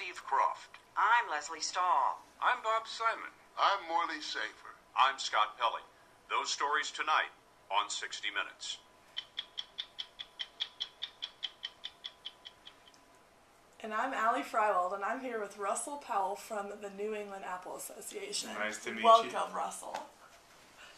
Steve Croft. I'm Leslie Stahl. I'm Bob Simon. I'm Morley Safer. I'm Scott Pelley. Those stories tonight on 60 Minutes. And I'm Allie Freiwald, and I'm here with Russell Powell from the New England Apple Association. Nice to meet you. Welcome, Russell.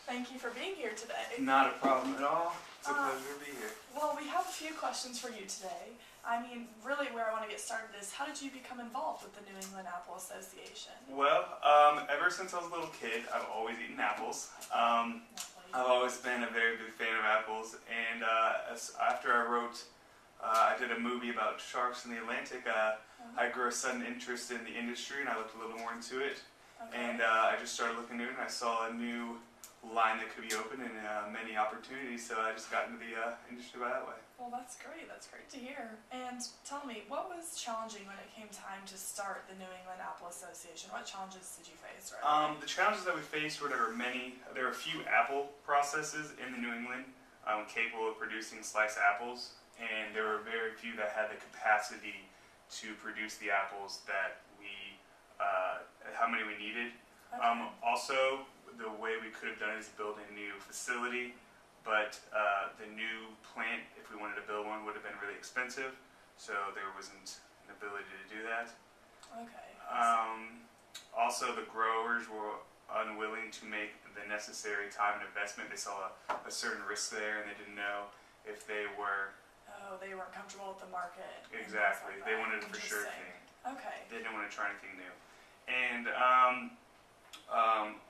Thank you for being here today. Not a problem at all. It's a pleasure to be here. Well, we have a few questions for you today. I mean, really where I want to get started is, how did you become involved with the New England Apple Association? Well, ever since I was a little kid, I've always eaten apples. I've always been a very big fan of apples, and after I did a movie about sharks in the Atlantic, I grew a sudden interest in the industry, and I looked a little more into it. Okay. And I just started looking into it, and I saw a new line that could be open and many opportunities, so I just got into the industry by that way. Well, that's great. That's great to hear. And tell me, what was challenging when it came time to start the New England Apple Association? What challenges did you face? The challenges that we faced were there are a few apple processes in the New England capable of producing sliced apples, and there were very few that had the capacity to produce the apples that how many we needed. Okay. Also, the way we could have done it is build a new facility, but the new plant, if we wanted to build one, would have been really expensive, so there wasn't an ability to do that. Okay. Also, the growers were unwilling to make the necessary time and investment. They saw a certain risk there, and they didn't know if they were... Oh, they weren't comfortable with the market. Exactly. Like they wanted a for sure thing. Okay. They didn't want to try anything new. And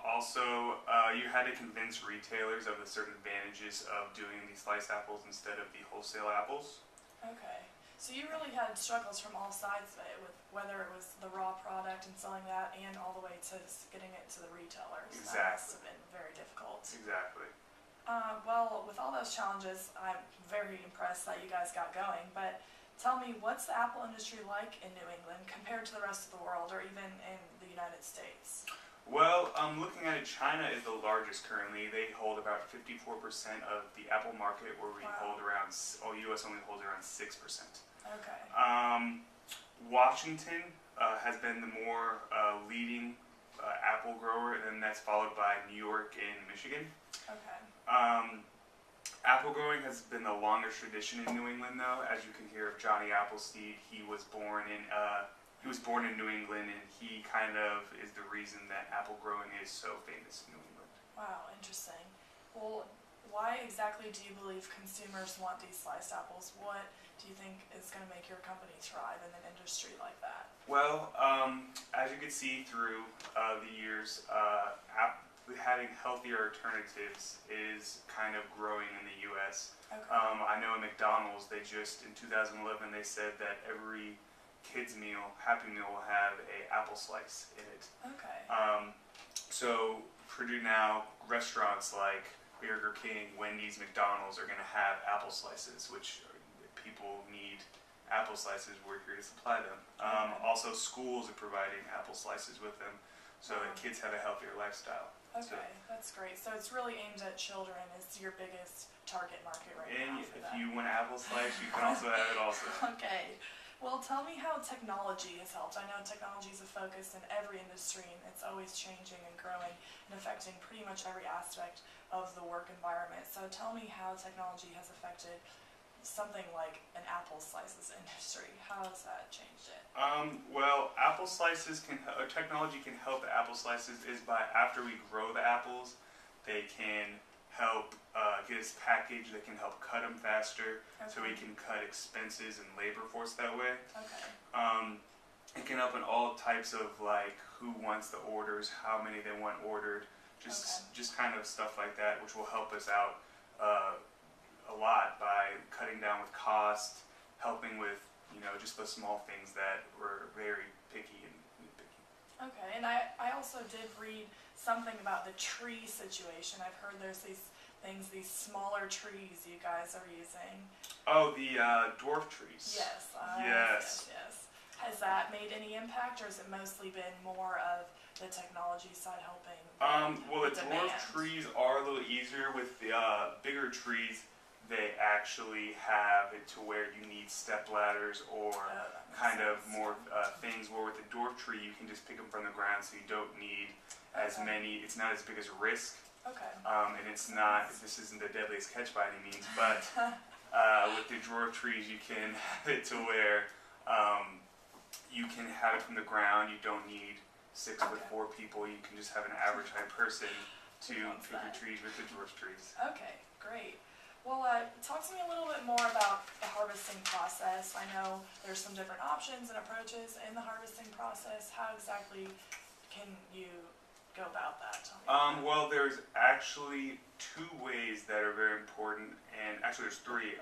also, you had to convince retailers of the certain advantages of doing the sliced apples instead of the wholesale apples. Okay. So you really had struggles from all sides of it, with whether it was the raw product and selling that, and all the way to getting it to the retailers. Exactly. That must have been very difficult. Exactly. Well, with all those challenges, I'm very impressed that you guys got going, but tell me, what's the apple industry like in New England compared to the rest of the world, or even in the United States? Well, looking at it, China is the largest currently. They hold about 54% of the apple market, where we hold around, U.S. only holds around 6%. Okay. Washington has been the more leading apple grower, and that's followed by New York and Michigan. Okay. Apple growing has been the longest tradition in New England, though. As you can hear of Johnny Appleseed, he was born in New England, and he kind of is the reason that apple growing is so famous in New England. Wow, interesting. Well, why exactly do you believe consumers want these sliced apples? What do you think is going to make your company thrive in an industry like that? Well, as you can see through the years, having healthier alternatives is kind of growing in the U.S. Okay. I know at McDonald's, they just, in 2011, they said that every kids meal, Happy Meal, will have a apple slice in it. Okay. So Purdue now, restaurants like Burger King, Wendy's, McDonald's are going to have apple slices, which people need apple slices. We're here to supply them. Also, schools are providing apple slices with them, so that kids have a healthier lifestyle. Okay, that's great. So it's really aimed at children. It's your biggest target market right now. And if you want apple slice, you can also have it also. Okay. Well, tell me how technology has helped. I know technology is a focus in every industry, and it's always changing and growing and affecting pretty much every aspect of the work environment. So tell me how technology has affected something like an apple slices industry. How has that changed it? Well, apple slices technology can help the apple slices is by, after we grow the apples, they can help get us packaged, they can help cut them faster, so we can cut expenses and labor force that way. Okay. It can help in all types of, like, who wants the orders, how many they want ordered, just kind of stuff like that, which will help us out a lot by cutting down with cost, helping with, just the small things that were very picky and nitpicky. Okay, and I also did read something about the tree situation. I've heard there's these smaller trees you guys are using. Oh, the dwarf trees. Yes. Yes. Yes. Has that made any impact, or has it mostly been more of the technology side helping? Well, the dwarf trees are a little easier. With the bigger trees, they actually have it to where you need step ladders or that makes kind of sense. more things where with the dwarf tree you can just pick them from the ground, so you don't need as Okay. many. It's not as big as a risk, Okay. and it's not. This isn't the deadliest catch by any means, but with the dwarf trees you can have it to where you can have it from the ground. You don't need 6'4" people. You can just have an average height person to Loves pick your that. trees with the dwarf trees. Okay, great. Well, talk to me a little bit more about the harvesting process. I know there's some different options and approaches in the harvesting process. How exactly can you go about that? Tell me about that. Well, there's actually two ways that are very important, and actually there's three.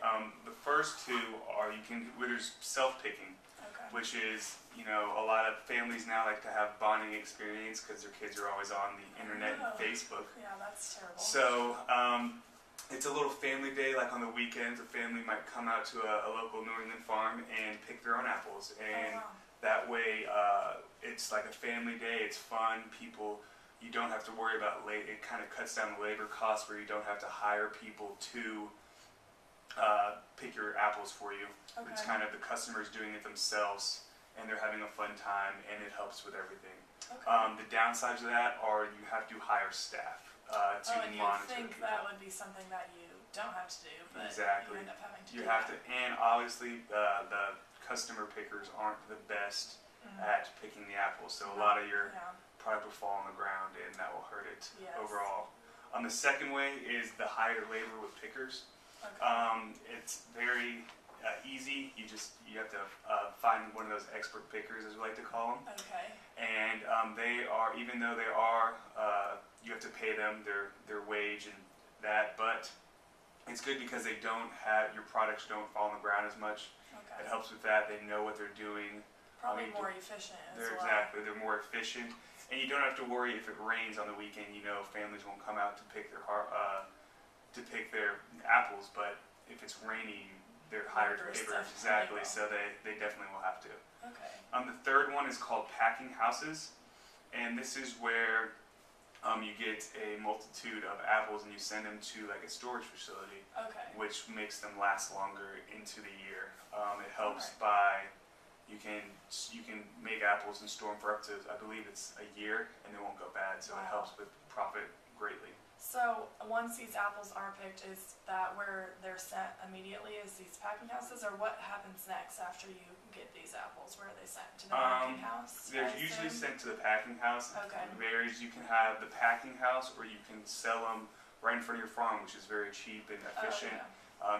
The first two are there's self-picking, Okay. which is, a lot of families now like to have bonding experience because their kids are always on the internet and Oh. Facebook. Yeah, that's terrible. So it's a little family day, like on the weekends, a family might come out to a local New England farm and pick their own apples. And oh, wow. that way, it's like a family day, it's fun, you don't have to worry about it kind of cuts down the labor costs where you don't have to hire people to pick your apples for you. Okay. It's kind of the customers doing it themselves, and they're having a fun time, and it helps with everything. Okay. The downsides of that are you have to hire staff to and you monitor think people. that would be something that you don't have to do, but Exactly. you end up having to You do have that. to, and obviously the customer pickers aren't the best Mhm. at picking the apples, so a lot of your Yeah. product will fall on the ground, and that will hurt it Yes. overall. The second way is the hired labor with pickers. Okay. It's very easy. You have to find one of those expert pickers, as we like to call them. Okay. And they are, even though they are, you have to pay them their wage and that, but it's good because your products don't fall on the ground as much. Okay. It helps with that. They know what they're doing. Probably mean, more efficient as They're well. exactly, they're more efficient, and you don't have to worry if it rains on the weekend. Families won't come out to pick their apples, but if it's rainy, they're hired Laborers laborers, definitely exactly. will. So they definitely will have to. Okay. The third one is called packing houses, and this is where you get a multitude of apples and you send them to like a storage facility, Okay. which makes them last longer into the year. It helps by you can make apples and store them for up to, I believe it's a year, and they won't go bad. So Wow. it helps with profit greatly. So once these apples are picked, is that where they're sent immediately? Is these packing houses, or what happens next after you get these apples? Where are they sent to the packing house? They're I usually assume? sent to the packing house. Okay. It varies. You can have the packing house, or you can sell them right in front of your farm, which is very cheap and efficient.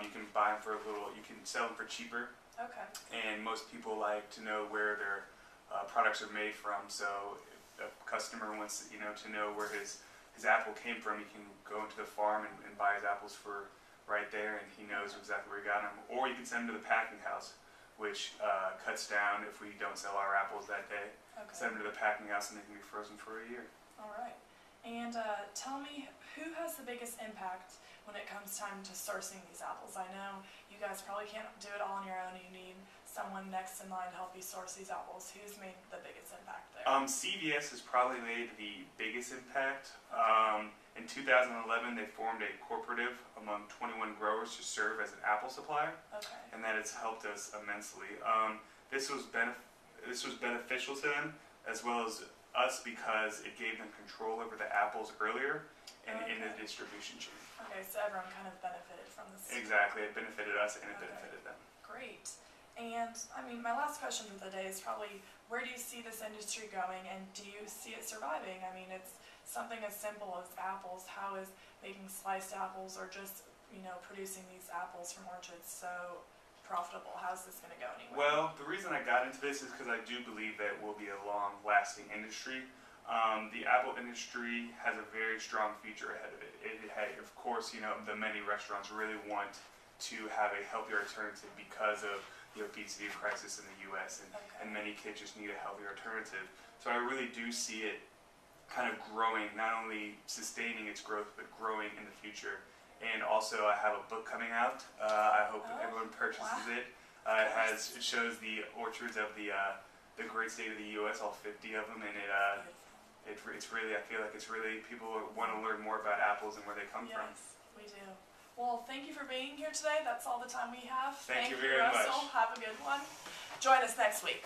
You can buy them you can sell them for cheaper, Okay. and most people like to know where their products are made from. So if a customer wants to know where his apple came from, he can go into the farm and buy his apples for right there, and he knows exactly where he got them. Or you can send them to the packing house, which cuts down if we don't sell our apples that day. Okay. Send them to the packing house, and they can be frozen for a year. All right. And tell me, who has the biggest impact when it comes time to sourcing these apples? I know you guys probably can't do it all on your own. You need someone next in line to help you source these apples. Who's made the biggest impact there? CVS has probably made the biggest impact. In 2011, they formed a cooperative among 21 growers to serve as an apple supplier, Okay. and that has helped us immensely. This was beneficial to them as well as us because it gave them control over the apples earlier and in the Okay. distribution chain. Okay, so everyone kind of benefited from this. Exactly, it benefited us and it Okay. benefited them. Great. And my last question for the day is probably, where do you see this industry going, and do you see it surviving? It's something as simple as apples. How is making sliced apples or just producing these apples from orchards so profitable? How's this going to go anywhere? Well, the reason I got into this is because I do believe that it will be a long-lasting industry. The apple industry has a very strong future ahead of it. Of course, the many restaurants really want to have a healthier alternative because of the obesity crisis in the U.S. and many kids just need a healthier alternative. So I really do see it kind of growing, not only sustaining its growth, but growing in the future. And also, I have a book coming out. I hope that everyone purchases it. It shows the orchards of the great state of the U.S., all 50 of them, and it's really, I feel like it's really, people want to learn more about apples and where they come from. Yes, we do. Well, thank you for being here today. That's all the time we have. Thank you very Russell. much. Have a good one. Join us next week.